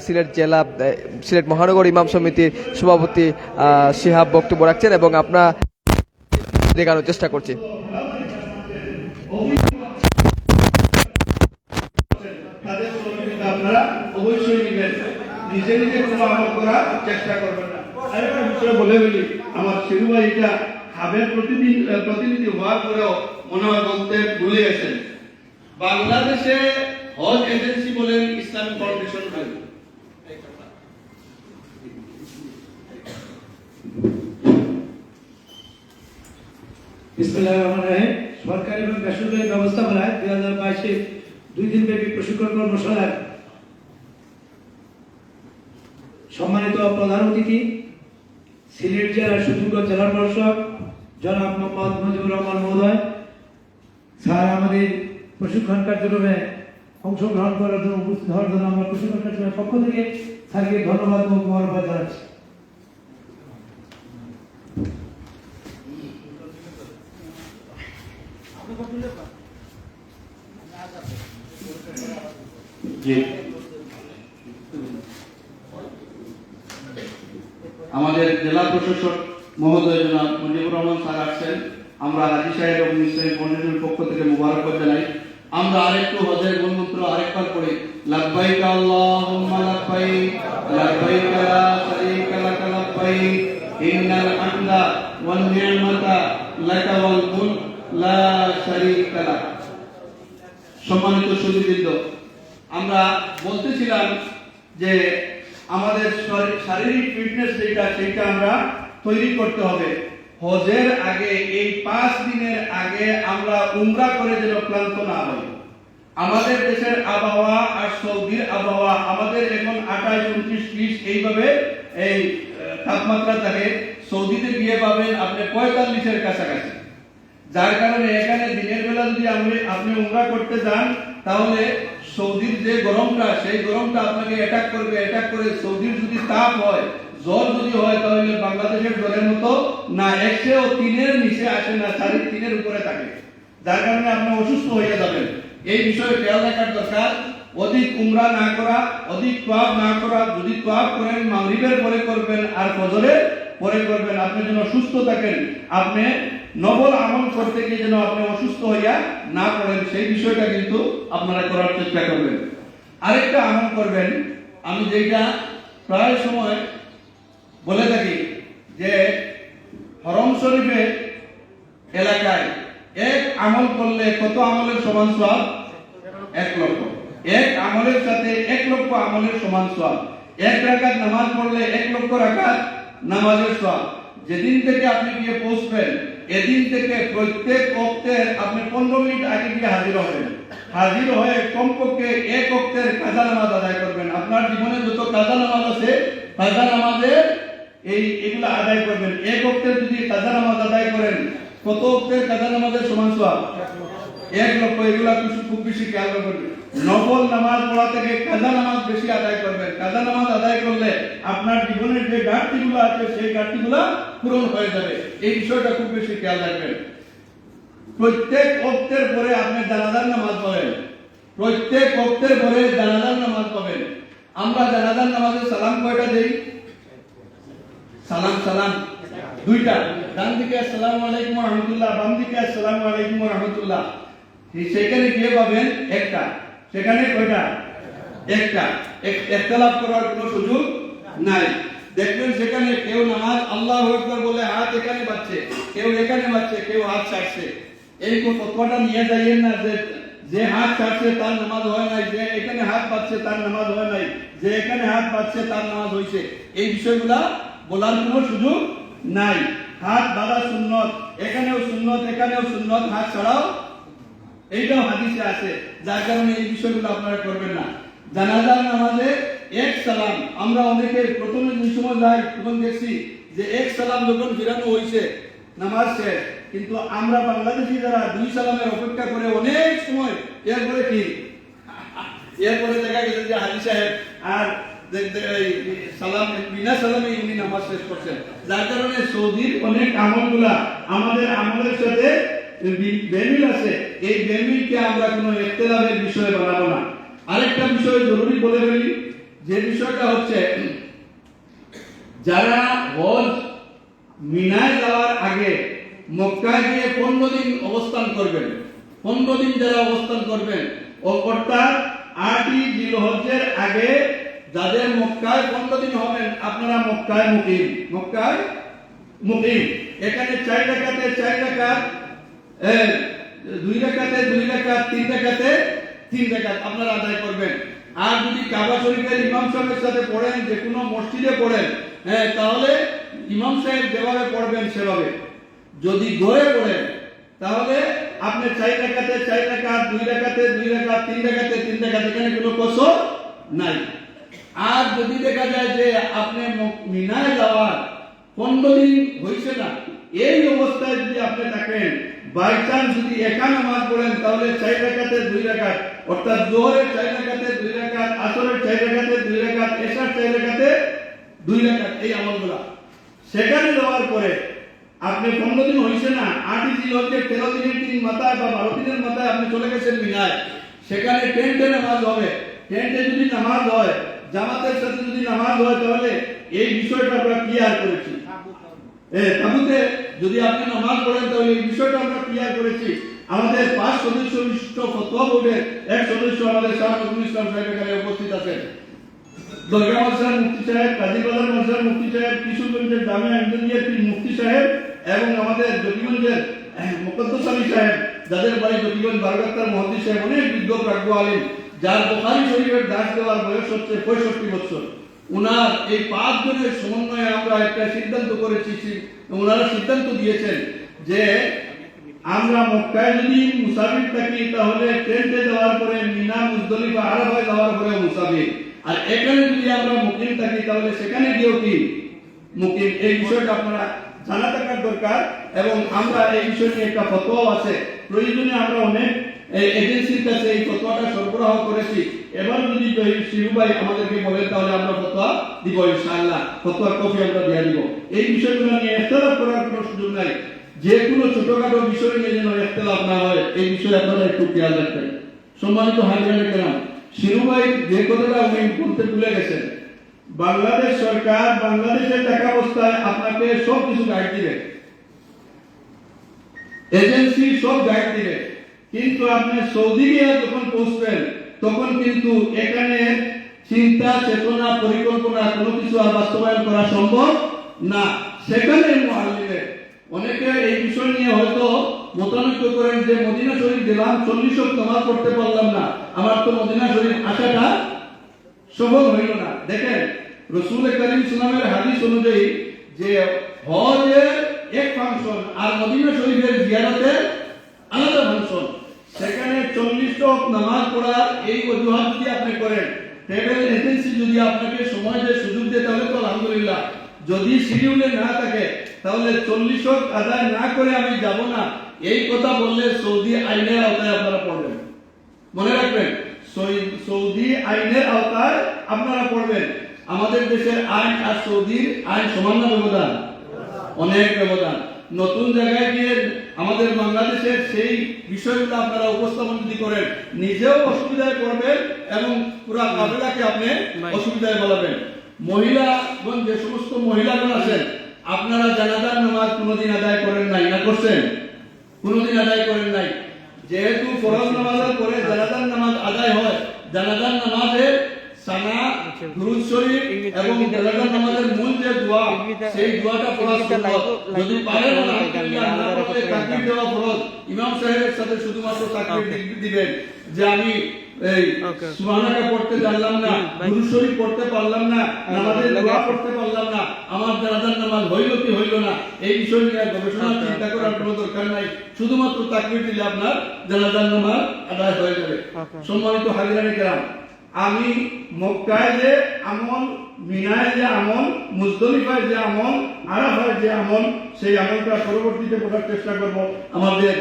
সিলেট জেলা সিলেট মহানগর ইমাম সমিতির সভাপতি শিহাব বক্তব্য রাখছেন এবং আমরা দেখানোর চেষ্টা করছি। আপনারা অবশ্যই নেবেন, নিজে নিজে কোনো আমল করার চেষ্টা করবেন না। আরেকটা বিষয় বলে বলি, আমার শিরু ভাই এটা হাবের প্রতিনিধি হওয়ার পরেও মনে হয় বলতে ভুলে গেছেন, বাংলাদেশে হজ এজেন্সি বলেন, ইসলামিক ফাউন্ডেশন বলেন, সরকারি এবং বেসরকারি ব্যবস্থাপনায় 2022 2 দিনব্যাপী প্রশিক্ষণ কর্মশালায় সম্মানিত প্রধান অতিথি সিলেট জেলার সুযোগ্য জেলা প্রশাসক জনাব মোহাম্মদ মুজিবুর রহমান মহোদয় স্যার আমাদের প্রশিক্ষণ কার্যক্রমে অংশগ্রহণ করার জন্য উপস্থিত হওয়ার জন্য আমরা প্রশিক্ষণ কার্যক্রমের পক্ষ থেকে স্যারকে ধন্যবাদ ও মোবারকবাদ জানাচ্ছি। আমাদের জেলা প্রশাসক মহোদয় জনাব মুজিবুর রহমান স্যার আসছেন, আমরা হাজী সাহেব এবং ইসলামী ফাউন্ডেশনের পক্ষ থেকে মুবারকবাদ জানাই। আমরা আরেকটু হজের মূলমন্ত্র আরেকবার পড়ি, লাব্বাইক আল্লাহুম্মা লাব্বাইক লাব্বাইক লা শারীকা লাক লাব্বাইক ইন্নাল হামদা ওয়ান নি'মাতা লাকা ওয়াল মুলক লা শারীকা লাক। সম্মানিত সুধীবৃন্দ, আমরা বলতেছিলাম যে আমাদের শারীরিক ফিটনেস যেটা আমরা তৈরি করতে হবে। হজের আগে এই 5 দিনের আগে আমরা উমরা করে যেন ক্লান্ত না হই। আমাদের দেশের আবহাওয়া আর সৌদির আবহাওয়া, আমাদের এখন 28, 29, 30 এইভাবে এই তাপমাত্রা থাকে, সৌদিতে গিয়ে পাবেন আপনি 45-এর কাছাকাছি। যার কারণে এখানে দিনের বেলা যদি আপনি উমরা করতে যান, তাহলে সৌদির যে গরমটা, সেই গরমটা আপনাকে অ্যাটাক করে সৌদির যদি তাপ হয়, জ্বর যদি হয়, তাহলে বাংলাদেশের জ্বরের মতো না, 103-এর নিচে আসে না, 3.5-এর উপরে থাকে। যার কারণে আপনি অসুস্থ হয়ে যাবেন। এই বিষয়ে খেয়াল রাখার দরকার। অধিক উমরা না করা, অধিক তোয়াফ না করা, যদি তোয়াফ করেন মাগরিবের পরে করবেন আর ফজরের পরে করবেন, আপনি যেন সুস্থ থাকেন, আপনি নবল আমল করতে গিয়ে যেন আপনি অসুস্থ হইয়া না পড়েন, সেই বিষয়টা কিন্তু আপনারা করার চেষ্টা করবেন। আরেকটা আমল করবেন, আমি যেটা প্রায় সময় বলে থাকি, যে হরম শরীফের এলাকায় এক আমল করলে কত আমলের সমান সওয়াব? 1 লক্ষ। এক আমলের সাথে 1 লক্ষ আমলের সমান সওয়াব। 1 রাকাত নামাজ পড়লে 1 লক্ষ রাকাত নামাজের সওয়াব। যেদিন থেকে আপনি গিয়ে পৌঁছবেন, এদিন থেকে প্রত্যেক ওয়াক্তের আপনি 15 মিনিট আগে গিয়ে হাজির হবেন। হাজির হয়ে কমপক্ষে 1 ওয়াক্তের কাজা নামাজ আদায় করবেন। আপনার জীবনে যত কাজা নামাজ আছে, কাজা নামাজের এগুলো আদায় করবেন। 1 ওয়াক্তের যদি কাজা নামাজ আদায় করেন, কত ওয়াক্তের কাজা নামাজের সমান সওয়াব? 1 লক্ষ। এগুলা খুব বেশি খেয়াল রাখবেন। নফল নামাজ পড়া থেকে কাজা নামাজ বেশি আদায় করবেন। কাজা নামাজ আদায় করলে আপনার জীবনের যে ঘাটতিগুলো আছে, সেই ঘাটতিগুলো পূরণ হয়ে যাবে। এই বিষয়টা খুব বেশি খেয়াল রাখবেন। প্রত্যেক ওয়াক্তের পরে আপনি জানাজার নামাজ পড়েন। প্রত্যেক ওয়াক্তের পরে জানাজার নামাজ পড়েন। আমরা জানাজার নামাজে সালাম কয়টা দেই? সালাম দুইটা। ডান দিকে আসসালামু আলাইকুম ওয়া রাহমাতুল্লাহ, বাম দিকে আসসালামু আলাইকুম ওয়া রাহমাতুল্লাহ। সেখানে গিয়ে পাবেন একটা। সেখানে কয়টা? একটা। ইখতিলাফ করার কোনো সুযোগ নাই। দেখবেন সেখানে কেউ নামাজ আল্লাহু আকবার বলে হাত এখানে বাড়ছে, কেউ এখানে বাড়ছে, কেউ হাত ছাড়ছে। এই ফতোয়াটা নিয়ে যাইয়েন না যে হাত ছাড়ছে তার নামাজ হয় নাই, যে এখানে হাত বাড়ছে তার নামাজ হয় নাই, যে এখানে হাত বাড়ছে তার নামাজ হয়েছে। এই বিষয়গুলা বলার কোনো সুযোগ নাই। হাত বাড়া সুন্নত, এখানেও সুন্নত, এখানেও সুন্নত, হাত ছাড়াও এইটাও হাদিসে আছে। যার কারণে এই বিষয়গুলো আপনারা করবেন না। জানাজার নামাজে 1 সালাম, আমরা অনেকে প্রথমে যে সময় যাই তখন দেখছি যে 1 সালাম যখন ফিরানো হয়েছে নামাজ শেষ, কিন্তু আমরা বাংলাদেশি যারা 2 সালামের অপেক্ষা করে অনেক সময়, এরপরে কি এরপরে দেখা গেছে যে হাজী সাহেব আর সালাম বিনা সালামে উনি নামাজ শেষ করছেন। যার কারণে সৌদির অনেক আমলগুলা আমাদের আমলের সাথে বেমিল আছে। এই বেমিলকে আমরা কোনো ইখতিলাফের বিষয় বানাবো না। আরেকটা বিষয় জরুরি বলে ফেলি, যে বিষয়টা হচ্ছে যারা হজ মিনায় যাওয়ার আগে মক্কায় গিয়ে 15 দিন অবস্থান করবেন, 15 দিন যারা অবস্থান করবেন অর্থাৎ 8ই জিলহজ্জের আগে যাদের মক্কায় 15 দিন হবেন আপনারা মক্কায় মুকিম এখানে 4 রাকাতে 4 রাকাত 2 রাকাতে 2 রাকাত 3 রাকাতে 3 রাকাত আপনারা আদায় করবেন। আর যদি কাবা শরীফের ইমাম সাহেবের সাথে পড়েন, যে কোনো মসজিদে পড়েন, তাহলে ইমাম সাহেব যেভাবে পড়বেন সেভাবে। যদি ঘরে পড়েন তাহলে আপনি 4 রাকাতে 4 রাকাত 2 রাকাতে 2 রাকাত 3 রাকাতে 3 রাকাত, এখানে কোনো কসর নাই। আর যদি দেখা যায় যে আপনি মিনায় যাওয়ার 15 দিন হয়েছে না, এই অবস্থায় যদি আপনি থাকেন, বাই চান্স যদি একা নামাজ পড়েন তাহলে 4 রাকাতে 2 রাকাত অর্থাৎ জোহরের 4 রাকাতে 2 রাকাত, আসরের 4 রাকাতে 2 রাকাত, এশার 4 রাকাতে 2 রাকাত, এই আমলগুলো সেখানে যাওয়ার পরে আপনি 15 দিন হয়েছে না, 8ই জিলহজ্জের 13 দিনের দিন মাথায় বা 12 দিনের মাথায় আপনি চলে গেছেন মিনায়, সেখানে টেন্টে নামাজ হবে। টেন্টে যদি নামাজ হয়, জামাতের সাথে যদি নামাজ হয়, তাহলে এই বিষয়টা আমরা ক্লিয়ার করেছি। তাবুতে যদি আপনি নামাজ পড়েন তাহলে এই বিষয়টা আমরা ক্লিয়ার করেছি। আমাদের 5 সদস্য বিশিষ্ট ফতোয়া বোর্ডের এক সদস্য আমাদের শাহ নজরুল ইসলাম সাহেব এখানে উপস্থিত আছেন। দরগা মাদ্রাসার মুফতি সাহেব, কাজীবাজার মাদ্রাসার মুফতি সাহেব, কিশোরগঞ্জের জামিয়া ইন্টারমিডিয়েটের মুফতি সাহেব এবং আমাদের জকিগঞ্জের মুকদ্দাস আলী সাহেব, যাদের বাড়ি জকিগঞ্জ বারগাত্তার মুহাদ্দিস সাহেব, অনেক বিজ্ঞ প্রাজ্ঞ আলিম, যার বুখারী শরীফের দাস দেওয়ার বয়স হচ্ছে 65 বছর। উনার এই 5 জনের সমন্বয়ে আমরা একটা সিদ্ধান্ত করেছি, ওনারা সিদ্ধান্ত দিয়েছেন যে আমরা মক্কায় যদি মুসাফির থাকি তাহলে টেন্টে যাওয়ার পরে মিনা, মুজদলিফা, আরাফায় যাওয়ার পরে মুসাফির, আর এখানে যদি আমরা মুকিম থাকি তাহলে সেখানে গিয়েও কি মুকিম। এই বিষয়টা আপনারা জানা থাকার দরকার। এবং আমরা এই বিষয় নিয়ে একটা ফতোয়া আছে, প্রয়োজনে আমরা অনেক এজেন্সির কাছে এই ফতোয়াটা সরবরাহ করেছি। এবার যদি শিরু ভাই আমাদেরকে বলেন তাহলে আমরা ফতোয়া দিব ইনশাআল্লাহ, ফতোয়ার কপি আমরা দিয়ে দিব। এই বিষয়গুলো নিয়ে ইখতিলাফ করার কোনো সুযোগ নাই। যে কোনো ছোটখাটো বিষয় নিয়ে যেন ইখতিলাফ না হয়, এই বিষয়ে আপনারা একটু খেয়াল রাখবেন। সম্মানিত হাজিরানে কেরাম, শিরু ভাই যে কথাটা উনি বলতে ভুলে গেছেন, বাংলাদেশ সরকার বাংলাদেশের টাকা অবস্থায় আপনাকে সব কিছু গাইড দিবে, এজেন্সি সব গাইড দিবে, কিন্তু আপনি সৌদি গিয়ে যখন পৌঁছবেন তখন কিন্তু এখানে চিন্তা, চেতনা, পরিকল্পনা কোনো কিছু আর বাস্তবায়ন করা সম্ভব না। সেখানে মুআল্লিমে অনেকে এই বিষয় নিয়ে হয়তো মতানৈক্য করেন যে মদিনা শরীফ গেলাম, 40 ওয়াক্ত নামাজ পড়তে পারলাম না, আমার তো মদিনা শরীফ আসাটা সফল হইল না। দেখেন রাসূল করিম সাল্লাল্লাহু আলাইহি হাদিস অনুযায়ী যে হজের এক ফাংশন আর মদিনা শরীফের জিয়ারতের আলাদা ফাংশন। সেখানে 40 ওয়াক্ত নামাজ পড়ার এই অজুহাত যদি আপনি করেন, ট্রাভেল এজেন্সি যদি আপনাকে সময় দেয়, সুযোগ দেয়, তাহলে তো আলহামদুলিল্লাহ। যদি শিডিউলে না থাকে তাহলে 40 ওয়াক্ত আদায় না করে আমি যাব না, এই কথা বললে সৌদি আইনের আওতায় আপনারা পড়বেন। মনে রাখবেন, সৌদি আইনের আওতায় আপনারা পড়বেন। আমাদের দেশের আইন আর সৌদির আইন সমান না ব্যবধান? অনেক ব্যবধান। নতুন জায়গায় গিয়ে আমাদের বাংলাদেশের সেই বিষয়গুলো আপনারা উপস্থাপন যদি করেন, নিজেও অসুবিধায় পড়বেন এবং পুরো কাফেলাকে আপনি অসুবিধায় বলাবেন। মহিলাগণ, যে সমস্ত মহিলাগণ আছেন, আপনারা জানাজার নামাজ কোনোদিন আদায় করেন নাই, না করছেন? কোনোদিন আদায় করেন নাই। যেহেতু ফরজ নামাজের পরে জানাজার নামাজ আদায় হয়, জানাজার নামাজের সানা, দুরূদ শরীফ এবং জানাজার নামাজের মূল যে দোয়া, সেই দোয়াটা পড়া সুন্নাত। যদি পারেন আলহামদুলিল্লাহ, না পারলে তাকবীর দেওয়া ফরজ। ইমাম সাহেবের সাথে শুধুমাত্র তাকবীর দিবেন যে আমি এই সুবহানাকা পড়তে জানলাম না, দুরূদ শরীফ পড়তে পারলাম না, নামাজের দোয়া পড়তে পারলাম না, আমার জানাজার নামাজ হইল কি হইল না, এই বিষয় নিয়ে গবেষণা চিন্তা করার কোনো দরকার নাই। শুধুমাত্র তাকবীর দিলে আপনার জানাজার নামাজ আদায় হয়ে যাবে। সম্মানিত হাজিরানে কেরাম, আমি মক্কায় যে আমল, মিনায় যে আমল, মুজদলিফায় যে আমল, আরাফায় যে আমল, সেই আমলটা পরবর্তীতে করার চেষ্টা করব। আমাদের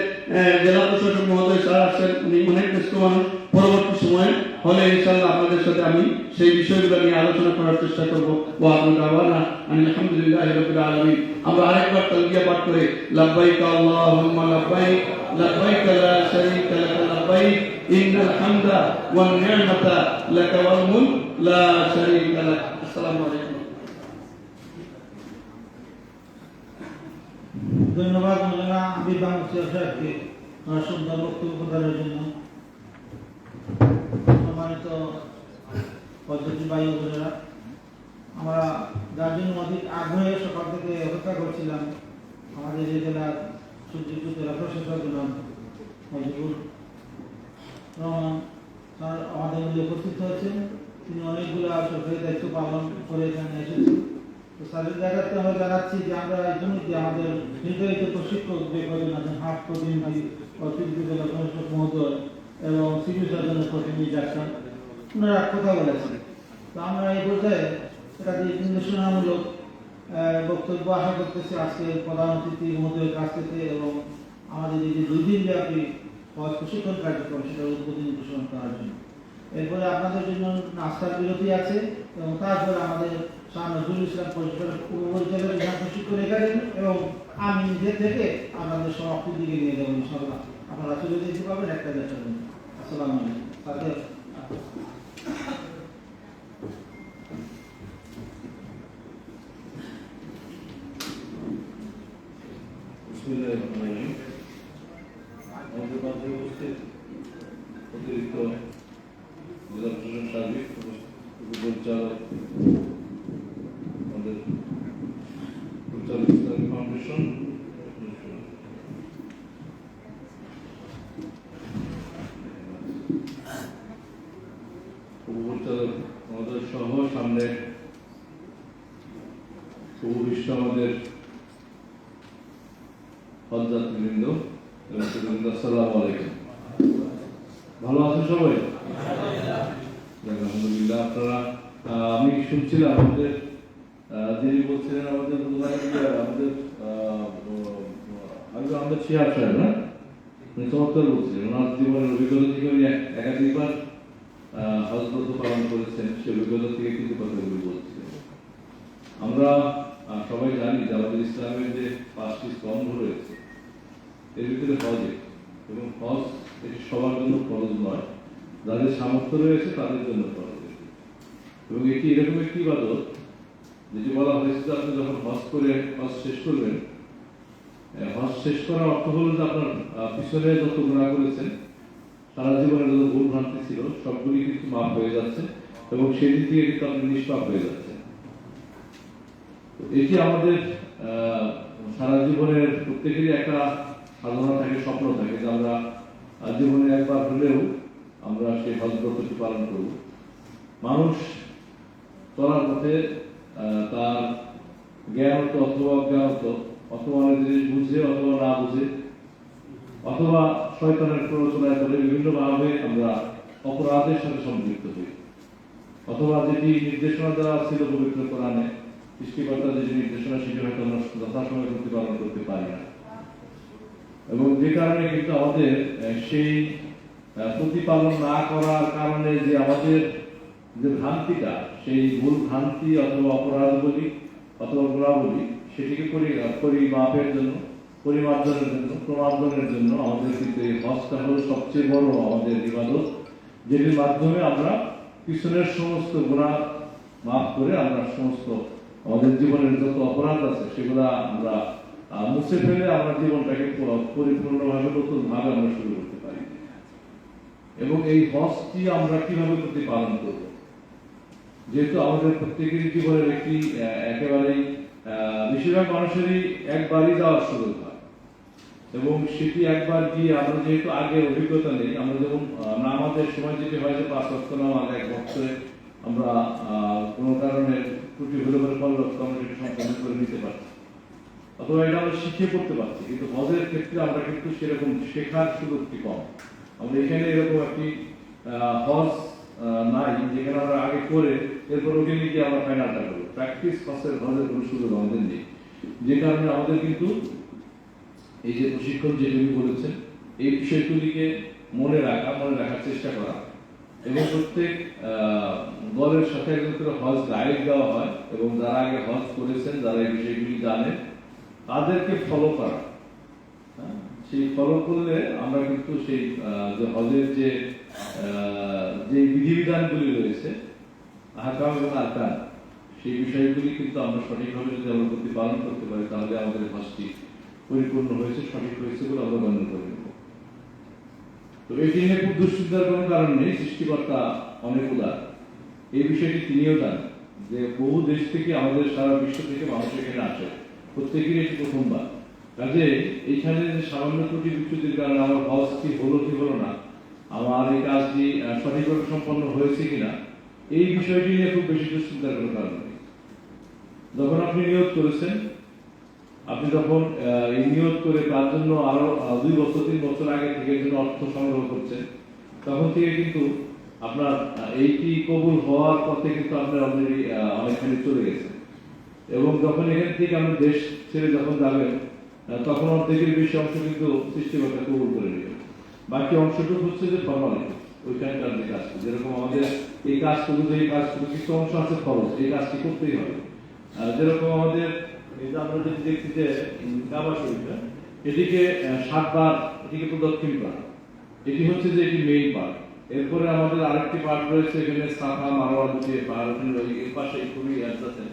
জেলা প্রশাসক মহোদয় স্যার আসছেন, উনি অনেক ব্যস্ত মানুষ, পরবর্তী সময়ে হলে ইনশাআল্লাহ আপনাদের সাথে আমি সেই বিষয়গুলো নিয়ে আলোচনা করার চেষ্টা করব। ওয়া আমিন দাওয়ানা আলহামদুলিল্লাহি রাব্বিল আলামিন। আমরা আরেকবার তালবিয়া পাঠ করে লাব্বাইক আল্লাহুম্মা লাব্বাইক লাব্বাইক লা শারীকা লাক লাব্বাইক ইন্নাল হামদা ওয়ান নি'মাতা লাক ওয়াল মুলক লা শারীকা লাক। আসসালামু আলাইকুম। ধন্যবাদ মৌলানা আবির বাংলাদেশ সাহেবকে সুন্দর বক্তব্য প্রদানের জন্য। সম্মানিত পদ্ধতি ভাই ও বোনেরা, আমরা যার জন্য অধিক আগ্রহে সকাল থেকে অপেক্ষা করছিলাম, আমাদের এই জেলার সুযোগ্য জেলা প্রশাসক জনাব মজিবুর রহমান স্যার আমাদের মধ্যে উপস্থিত হয়েছেন। তিনি অনেকগুলো সরকারি দায়িত্ব পালন করে এখানে এসেছেন। তো স্যারের জায়গাতে আমরা জানাচ্ছি যে আমরা ইতিমধ্যে আমাদের নির্ধারিত প্রশিক্ষক যে কজন আছেন, হাট প্রতিনিধি, অতিরিক্ত জেলা প্রশাসক মহোদয় এবং সিভিল সার্জনের প্রতিনিধি আছেন, ওনারা কথা বলেছেন। তো আমরা এই পর্যায়ে এটা দিয়ে নির্দেশনামূলক বক্তব্য আশা করতেছি আজকে প্রধান অতিথি মহোদয়ের কাছ থেকে, এবং আমাদের এই যে 2 দিন ব্যাপী প্রশিক্ষণ কার্যক্রম সেটা উদ্বোধন ঘোষণা করার জন্য। এরপরে আপনাদের জন্য নাস্তার বিরতি আছে এবং তারপরে আমাদের শাহ নজরুল ইসলাম উপপরিচালক প্রশিক্ষণ এখানে, এবং আমি নিজে থেকে আপনাদের সমাপ্তির দিকে নিয়ে যাবো ইনশাআল্লাহ। আপনারা চলে যেতে পারবেন 1-1.5 মিনিট। আসসালামু আলাইকুম। সাথে আমাদের মাঝে উপস্থিত অতিরিক্ত জেলা প্রশাসন সার্বিক উপপরিচালক, আমাদের পরিচালক ইসলামিক ফাউন্ডেশন, উপপরিচালক আমাদের সহ সামনে উপবিষ্ট আমাদের হজযাত্রীবৃন্দ এবং আসসালামু আলাইকুম। ভালো আছেন সবাই? আলহামদুলিল্লাহ। আপনারা আমি শুনছিলাম আমাদের যিনি বলছিলেন আমাদের আমাদের শিহাব সাহেব, না চমৎকার বলছিলেন, ওনার জীবনের অভিজ্ঞতা থেকে উনি একাধিকবার হজব্রত পালন করেছেন, সে অভিজ্ঞতা থেকে কিন্তু কথাগুলি বলছিলেন। আমরা সবাই জানি যে আমাদের ইসলামের যে 5টি স্তম্ভ রয়েছে এর ভিতরে হজ, এবং হজ এটি সবার জন্য ফরজ নয়, যাদের সামর্থ্য রয়েছে তাদের জন্য ফরজ। এবং এটি এরকম একটি ইবাদত যেটি বলা হয়েছে যে আপনি যখন হজ করে হজ শেষ করবেন, হজ শেষ করার অর্থ হলো যে আপনার পিছনে যত গুনাহ করেছেন, সারা জীবনে যত ভুল ভ্রান্তি ছিল সবগুলি কিন্তু মাফ হয়ে যাচ্ছে, এবং সেই দিক থেকে কিন্তু আপনি নিষ্পাপ হয়ে যাচ্ছেন। এটি আমাদের সারা জীবনের প্রত্যেকেরই একটা সাধনা থাকে, স্বপ্ন থাকে যে আমরা জীবনে একবার হলেও আমরা সেই হজব্রতটি পালন করব। মানুষ চলার পথে তার জ্ঞানত অথবা অজ্ঞানত, অথবা অনেক জিনিস বুঝে অথবা না বুঝে, অথবা শয়তানের প্ররোচনায় করে বিভিন্নভাবে আমরা অপরাধের সাথে সম্পৃক্ত হই, অথবা যেটি নির্দেশনা দেওয়া ছিল পবিত্র কোরআনে, সৃষ্টিকর্তা যে নির্দেশনা সেটি হয়তো আমরা যথাসময়ে প্রতিপালন করতে পারি না, এবং যে কারণে কিন্তু আমাদের সেই প্রতিপালন না করার কারণে যে আমাদের যে ভ্রান্তিটা, সেই ভুল ভ্রান্তি অথবা অপরাধ বলি অথবা গুনাহ বলি, সেটিকে পরিমাপের জন্য, পরিমার্জনের জন্য, প্রমার্জনের জন্য আমাদের কিন্তু এই হজটা হলো সবচেয়ে বড় আমাদের ইবাদত, যেটির মাধ্যমে আমরা পিছনের সমস্ত গুনাহ মাফ করে আমরা সমস্ত আমাদের জীবনের যত অপরাধ আছে সেগুলা আমরা মুছে ফেলে আমরা জীবনটাকে পরিপূর্ণভাবে নতুন ভাবে আমরা শুরু করতে পারি। এবং এই হজটি আমরা কিভাবে প্রতিপালন করব, যেহেতু আমাদের প্রত্যেকের জীবনের একটি একেবারেই বেশিরভাগ মানুষেরই একবারই যাওয়ার সুযোগ হয়, এবং সেটি একবার গিয়ে আমরা যেহেতু আগে অভিজ্ঞতা নেই, আমরা যেমন নামাজের সময় যেটি হয় যে 5 ওয়াক্ত নামাজ এক বছরে আমরা কোনো কারণে ত্রুটি হলে পরে 5 ওয়াক্ত আমরা সেটি সম্পন্ন করে নিতে পারছি, অথবা এটা আমরা শিখে করতে পারছি। কিন্তু হজের ক্ষেত্রে আমরা কিন্তু সেরকম শেখার সুযোগটি কম। আমরা এখানে এরকম একটি হজ নাই যেখানে আমরা আগে করে এরপর ওখানে গিয়ে আমরা ফাইনালটা করবো, প্র্যাকটিস হজের কোনো সুযোগ আমাদের নেই। যে কারণে আমাদের কিন্তু এই যে প্রশিক্ষণ যেগুলি বলেছেন এই বিষয়গুলিকে মনে রাখার চেষ্টা করা, এবং প্রত্যেক দলের সাথে একজন করে হজ গাইড দেওয়া হয়, এবং যারা আগে হজ করেছেন, যারা এই বিষয়গুলি জানেন, তাদেরকে ফলো করা। সেই ফলো করলে আমরা কিন্তু সেই যে হজের যে বিধিবিধানগুলি রয়েছে, আহকাম এবং আরকান, সেই বিষয়গুলি কিন্তু আমরা সঠিকভাবে যদি আমরা প্রতিপালন করতে পারি, তাহলে আমাদের হজটি পরিপূর্ণ হয়েছে, সঠিক হয়েছে বলে আমরা গণ্য করে নেব। তো এটি নিয়ে খুব দুশ্চিন্তার কোনো কারণ নেই, সৃষ্টিকর্তা অনেক উদার। এই বিষয়টি তিনিও জানেন যে বহু দেশ থেকে, আমাদের সারা বিশ্ব থেকে মানুষ এখানে আসে, প্রত্যেকেরই এটি প্রথমবার। কাজে এইখানে যে সামান্য ত্রুটি বিচ্যুতির কারণে আমার হজটি হলো কি হলো না, আমার এই কাজটি সঠিকভাবে সম্পন্ন হয়েছে কিনা, এই বিষয়টি নিয়ে খুব বেশি দুশ্চিন্তার কোনো কারণ নেই। যখন আপনি নিয়োগ করেছেন, আপনি যখন এই নিয়োগ করে তার জন্য আরো 2 বছর 3 বছর আগে থেকে জন্য অর্থ সংগ্রহ করছেন, তখন থেকে কিন্তু আপনার এইটি কবুল হওয়ার পথে কিন্তু আপনার অলরেডি অনেকখানি চলে গেছে। এবং যখন এখান থেকে আপনি দেশ ছেড়ে যখন যাবেন, তখন অর্ধেকের বেশি অংশ কিন্তু সৃষ্টিকর্তা কবুল করে নেবেন। বাকি অংশটুকু হচ্ছে যে ফর্মালিটি, ওইখানকার যে কাজটি, যেরকম আমাদের এই কাজটুকু, যে এই কাজটুকু কিছু অংশ আছে ফরজ, এই কাজটি করতেই হবে। যেরকম আমাদের এই যে আমরা যদি দেখছি যে কাবা শরীফটা, এটিকে 7 বার এটিকে প্রদক্ষিণ করা, এটি হচ্ছে যে এটি মেইন পার্ট। এরপরে আমাদের আরেকটি পার্ট রয়েছে, এখানে সাফা মারওয়া যে পাহাড়, এর পাশে খুবই আছে,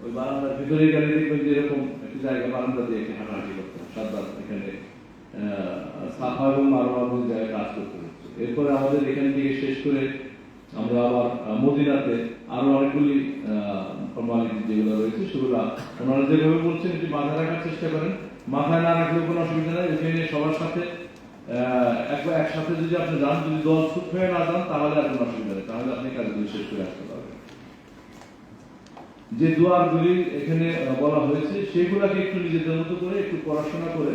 ওই বারান্দার ভিতরে গেলে দেখবেন যে এরকম একটি জায়গা, বারান্দা দিয়ে একটি হাঁটাহাঁটি করতে হয়, 7 বার এখানে সাফা এবং মারওয়া জায়গায় কাজ করতে হচ্ছে। এরপরে আমাদের এখান থেকে শেষ করে আমরা আবার মদিনাতে আরো অনেকগুলি ফর্মালিটি যেগুলো রয়েছে, সেগুলো ওনারা যেভাবে বলছেন এটি মাথায় রাখার চেষ্টা করেন। মাথায় না রাখলেও কোনো অসুবিধা নেই, ওখানে সবার সাথে একসাথে যদি আপনি যান, যদি দল ছুট হয়ে না যান, তাহলে আর কোনো অসুবিধা নেই, তাহলে আপনি কাজগুলি শেষ করে আসতে পারবেন। যে দোয়াগুলি এখানে বলা হয়েছে, সেগুলাকে একটু নিজেদের মতো করে একটু পড়াশোনা করে,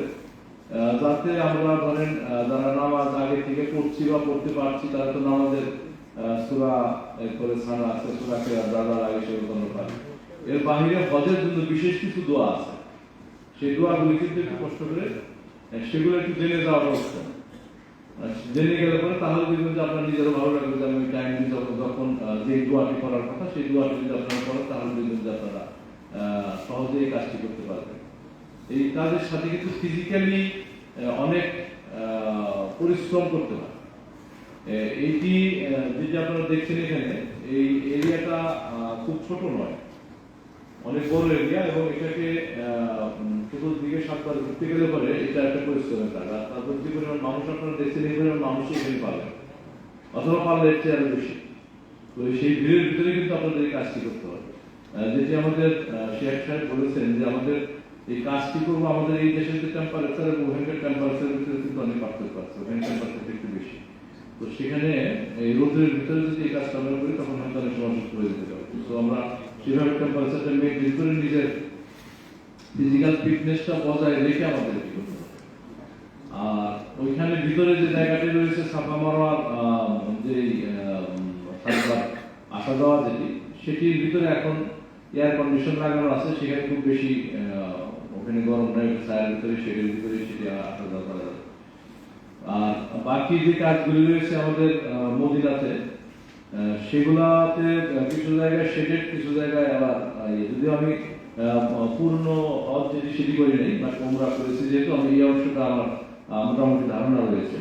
যাতে আমরা ধরেন যারা নামাজ আগে থেকে পড়ছি বা পড়তে পারছি, তারা তো নামাজের সূরা, এরপরে সানা আছে, সূরাকে যারা আগে সেগুলো পারি। এর বাহিরে হজের জন্য বিশেষ কিছু দোয়া আছে, সেই দোয়াগুলি কিন্তু একটু কষ্ট করে সেগুলো একটু জেনে যাওয়ার অবস্থা, জেনে গেলে পরে তাহলে দেখবেন যে আপনার নিজেরও ভালো লাগবে যে আমি টাইম দিই যখন যে দোয়াটি করার কথা, সেই দোয়াটি যদি আপনারা করেন, তাহলে দেখবেন যে আপনারা সহজে এই কাজটি করতে পারবেন। এই কাজের সাথে কিন্তু ফিজিক্যালি অনেক পরিশ্রম করতে হয়। এইটি যেটা আপনারা দেখছেন এখানে, এই এরিয়াটা খুব ছোট নয়, অনেক বড় এরিয়া, এবং এটাকে চতুর্দিকে 7 বার ঘুরতে গেলে পরে এটা একটা পরিশ্রমের কাজ। আর তারপর যে পরিমাণ মানুষ আপনারা দেখছেন, এই পরিমাণ মানুষ এখানে পাবেন, অথবা পারলে এর চেয়ে আরো বেশি। তো সেই ভিড়ের ভিতরে কিন্তু আপনাদের এই কাজটি করতে হবে। যেটি আমাদের শেখ সাহেব বলেছেন যে আমাদের এই কাজটি করবো, আমাদের এই দেশের যে টেম্পারেচার এবং ওখানকার টেম্পারেচারের ভিতরে কিন্তু অনেক পার্থক্য আছে, ওখানে টেম্পারেচার একটু বেশি। তো সেখানে এই রোদের ভিতরে যদি এই কাজটা আমরা করি, তখন হয়তো অনেক সময় অসুস্থ হয়ে যেতে পারে। তো আমরা সেভাবে টেম্পারেচারটা মেনটেন করে নিজের ফিজিক্যাল ফিটনেসটা বজায় রেখে আমাদের কি করতে হবে। আর ওইখানে ভিতরে যে জায়গাটি রয়েছে সাফা মারওয়ার যে আসা যাওয়া যেটি, সেটির ভিতরে এখন এয়ার কন্ডিশন লাগানো আছে, সেখানে খুব বেশি ওখানে গরম নয়, ছায়ার ভিতরে সেটির ভিতরে সেটি আসা যাওয়া করা যাবে। আর বাকি যে কাজগুলি রয়েছে আমাদের মদিনাতে, সেগুলাতে কিছু জায়গায় শেডেড, কিছু জায়গায় আবার যদিও আমি পূর্ণ হজ যেটি সেটি করি নাই, বাট ওমরা করেছি, যেহেতু আমি এই অংশটা আমার মোটামুটি ধারণা রয়েছে।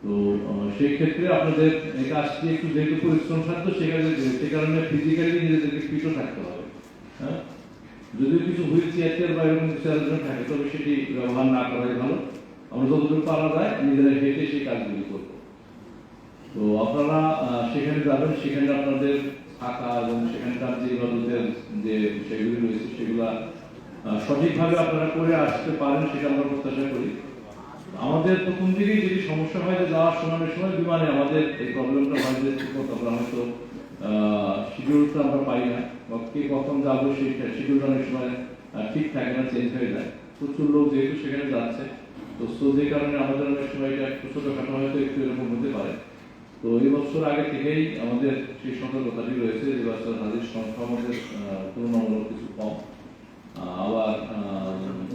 তো সেই ক্ষেত্রে আপনাদের এই কাজটি একটু যেহেতু পরিশ্রম সাধ্য, সে কারণে ফিজিক্যালি নিজেদেরকে ফিটও থাকতে হবে। হ্যাঁ, যদিও কিছু হুইল চেয়ার বা এরকম কিছু আলোচনা থাকে, তবে সেটি ব্যবহার না করাই ভালো। আমরা যতটুকু পারা যায় নিজেরা হেঁটে সেই কাজগুলি করব। তো আপনারা সেখানে যাবেন, সেখানে আপনাদের থাকা এবং সেখানকার যে ইবাদতের যে বিষয়গুলি রয়েছে, সেগুলা সঠিকভাবে আপনারা করে আসতে পারেন, সেটা আমরা প্রত্যাশা করি। আমাদের প্রথম দিকেই যদি সমস্যা হয় যে যাওয়ার সময় বিমানে আমাদের এই প্রবলেমটা হয় যে আমরা হয়তো শিডিউলটা আমরা পাই না, বা কে কখন যাবো সেই শিডিউলটা অনেক সময় ঠিক থাকে না, চেঞ্জ হয়ে যায়। প্রচুর লোক যেহেতু সেখানে যাচ্ছে, তো যে কারণে আমাদের অনেক সময় এটা একটু ছোটখাটো হয়তো একটু এরকম হতে পারে। তো এই বছর আগে থেকেই আমাদের সেই সতর্কতাটি রয়েছে, যে বছর হাজির সংখ্যা আমাদের তুলনামূলক কিছু কম, আবার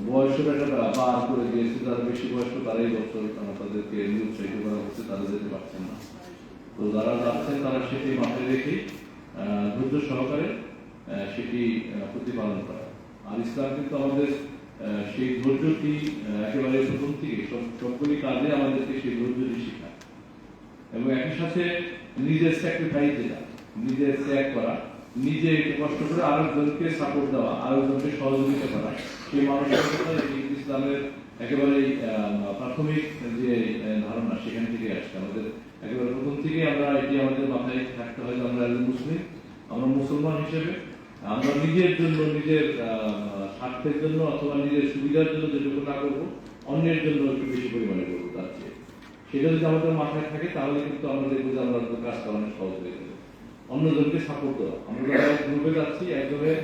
বয়স বয়স্করা এটা বার করে দিয়েছে, যারা বেশি বয়স্ক তারা এই বছর তাদেরকে নিরুৎসাহিত করা হচ্ছে, তারা যেতে পারছেন না। তো যারা যাচ্ছেন তারা সেটি মাথায় রেখে ধৈর্য সহকারে সেটি প্রতিপালন করা। আর ইসলাম কিন্তু আমাদের সেই ধৈর্যটি একেবারে প্রথম থেকে সবগুলি কাজে আমাদেরকে সেই ধৈর্যটি শেখায়, এবং একই সাথে নিজের স্যাক্রিফাইস দেওয়া, নিজের ত্যাগ করা, নিজে একটু কষ্ট করে আরেকজনকে সাপোর্ট দেওয়া, আরেকজনকে সহযোগিতা করা, সেই মানসিকতা ইসলামের একেবারেই প্রাথমিক যে ধারণা সেখান থেকে আসছে। আমাদের একেবারে প্রথম থেকে আমরা এটি আমাদের মাথায় থাকতে হয় যে আমরা একজন মুসলিম, আমরা মুসলমান হিসেবে আমরা নিজের জন্য, নিজের স্বার্থের জন্য অথবা নিজের সুবিধার জন্য যেটুকু না করবো, অন্যের জন্য একটু বেশি পরিমাণে করবো তার চেয়ে। সেটা যদি আমাদের মাথায় থাকে তাহলে কিন্তু আমরা দেখবো যে আমরা কাজ করানো সহজ হয়ে যাবে। অন্যজনকে সাপোর্ট দেওয়া, আমরা যারা গ্রুপে যাচ্ছি একজনের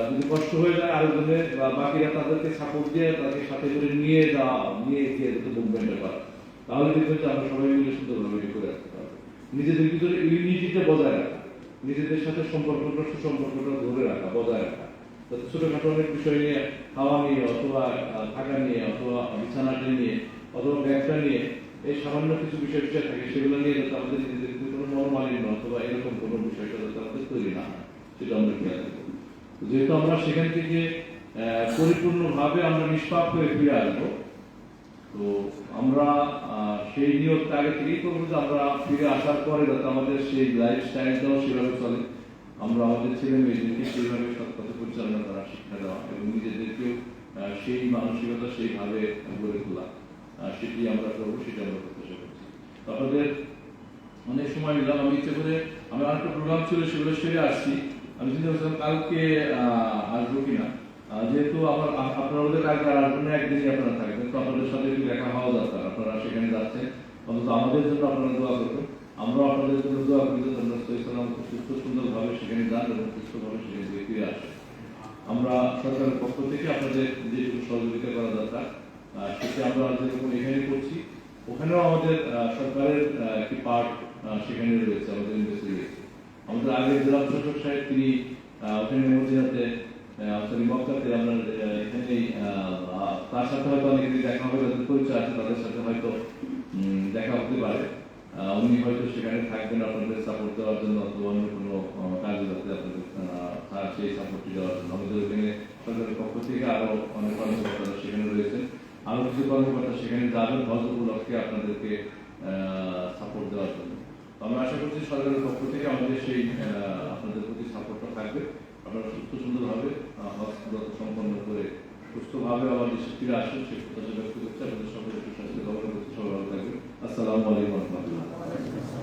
যদি কষ্ট হয়ে যায় আরেকজনের বা বাকিরা তাদেরকে সাপোর্ট দিয়ে তাকে সাথে করে নিয়ে যাওয়া, নিয়ে গিয়ে মুভমেন্টটা করা, তাহলে দেখবেন যে আমরা সবাই মিলে সুন্দরভাবে এটি করে রাখতে পারবো। নিজেদের ভিতরে ইউনিটিটা বজায় রাখা, নিজেদের সাথে সম্পর্কটা, সুসম্পর্কটা ধরে রাখা, বজায় রাখা, যাতে ছোটখাটো অনেক বিষয় নিয়ে, খাওয়া নিয়ে অথবা থাকা নিয়ে অথবা বিছানাটা নিয়ে অথবা ব্যাগটা নিয়ে, এই সামান্য কিছু বিষয় থাকে সেগুলো নিয়ে যাতে আমাদের নিজেদের কোনো মনোমালিন্য অথবা এরকম কোনো বিষয়টা যাতে আমাদের তৈরি না হয়, সেটা আমরা খেয়াল রাখবো। যেহেতু আমরা সেখান থেকে পরিপূর্ণভাবে আমরা নিষ্পাপ হয়ে ফিরে আসবো, তো আমরা সেই নিয়োগটা আগে থেকেই করবো যে আমরা ফিরে আসার পরে যাতে আমাদের সেই লাইফস্টাইলটাও সেভাবে চলে, আমরা আমাদের ছেলে মেয়েদেরকে সেইভাবে সৎ পথে পরিচালনা করার শিক্ষা দেওয়া এবং নিজেদেরকেও সেই মানসিকতা সেইভাবে গড়ে তোলা, সেটি আমরা করবো, সেটা আমরা প্রত্যাশা করছি। আপনাদের অনেক সময় নিলাম, আমি ইচ্ছে করে আমার আরেকটা প্রোগ্রাম ছিল সেগুলো সেরে আসছি। আমি চিন্তা করছিলাম কালকে আসবো কিনা, যেহেতু আপনারা ওদের কালকে আর আসবেন না, একদিনই আপনারা থাকবেন, তো আপনাদের সাথে একটু দেখা হওয়া দরকার। আপনারা সেখানে যাচ্ছেন, অন্তত আমাদের জন্য আপনারা দোয়া করবেন, আমরা আপনাদের জন্য দোয়া করি যে তোমরা সুস্থ সুন্দরভাবে সেখানে যান এবং সুস্থভাবে সেখানে থেকে ফিরে আসেন। আমরা সরকারের পক্ষ থেকে আপনাদের যেটুকু সহযোগিতা করা দরকার সেটি আমরা যেরকম এখানে করছি, ওখানেও আমাদের সরকারের একটি পার্ট সেখানে রয়েছে, আমাদের ইন্ডাস্ট্রি রয়েছে। আমাদের আগের জেলা প্রশাসক সাহেব তিনি ওখানে মদিনাতে মক্কাতে আমরা এখানেই, তার সাথে হয়তো অনেকদিন দেখা হবে, যাদের পরিচয় আছে তাদের সাথে হয়তো দেখা হতে পারে। উনি হয়তো সেখানে থাকবেন আপনাদের সাপোর্ট দেওয়ার জন্য অথবা অন্য কোনো কাজে যাতে আপনাদের সেই সাপোর্টটি দেওয়ার জন্য। আমাদের ওখানে সরকারের পক্ষ থেকে আরো অনেক কর্মকর্তারা সেখানে রয়েছেন, আরো কিছু কর্মকর্তা সেখানে যাবেন হজ উপলক্ষে আপনাদেরকে সাপোর্ট দেওয়ার জন্য। আমরা আশা করছি সরকারের পক্ষ থেকে আমাদের সেই আপনাদের প্রতি সাপোর্টটা থাকবে, আপনারা সুস্থ সুন্দরভাবে হজ সম্পন্ন করে সুস্থভাবে আবার দেশে ফিরে আসেন, সে প্রত্যাশা ব্যক্ত করছি। আপনাদের সকলের সুস্বাস্থ্য কামনা করছি, সবাই ভালো থাকবে। আসসালামু আলাইকুম।